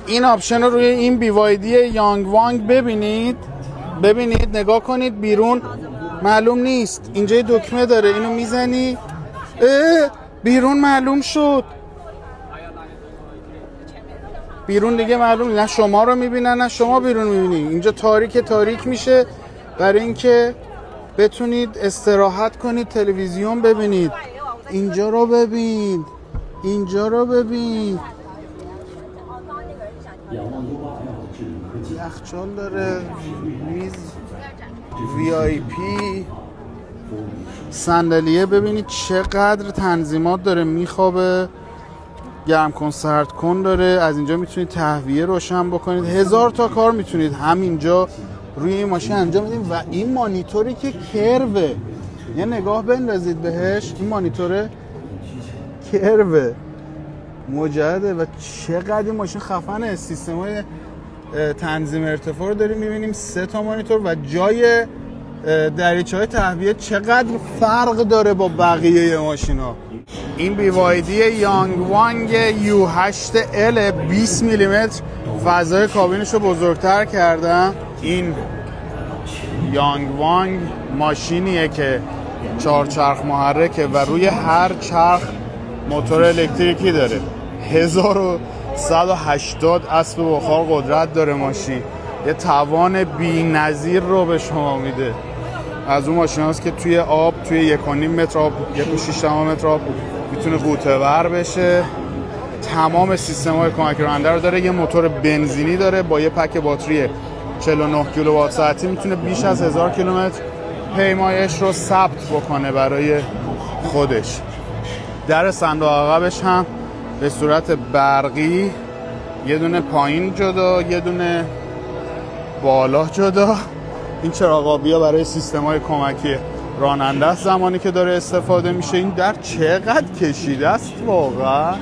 این آپشن رو روی این BYD یانگ وانگ ببینید نگاه کنید بیرون معلوم نیست. اینجا یه دکمه داره، اینو میزنی بیرون معلوم شد. بیرون دیگه معلوم نه شما رو میبینن نه شما بیرون میبینی. اینجا تاریک میشه برای اینکه بتونید استراحت کنید، تلویزیون ببینید. اینجا رو ببین، اینجا رو ببین، یخچال داره، میز VIP، صندلیه ببینید چقدر تنظیمات داره، میخوابه، گرم کن سرد کن داره. از اینجا میتونید تهویه روشن بکنید، 1000 تا کار میتونید همینجا روی این ماشین انجام بدید. و این مانیتوری که کروه، یه نگاه بندازید بهش، این مانیتور کروه مجهده و چقدر این ماشین خفنه. سیستم‌های تنظیم ارتفاع رو داریم میبینیم، 3 تا مانیتور و جای دریچه‌های تهویه چقدر فرق داره با بقیه ماشینا. این BYD یانگ وانگ U8L 20 میلیمتر فضای کابینش رو بزرگتر کردم. این یانگ وانگ ماشینیه که 4 چرخ محرکه و روی هر چرخ موتور الکتریکی داره. 1180 اسب بخار قدرت داره ماشین. یه توان بی‌نظیر رو به شما میده. از اون ماشین هاست که توی آب، توی 1.5 متر آب، 1.6 متر آب میتونه غوطه‌ور بشه. تمام سیستم های کمک راننده رو داره. یه موتور بنزینی داره با یه پک باتری 49 کیلووات ساعتی، میتونه بیش از 1000 کیلومتر پیمایش رو ثبت بکنه برای خودش. در صندوق عقبش هم به صورت برقی، یه دونه پایین جدا، یه دونه بالا جدا. این چراغ آبی‌ها برای سیستم‌های کمکی راننده است زمانی که داره استفاده میشه. این در چقدر کشیده است واقعا.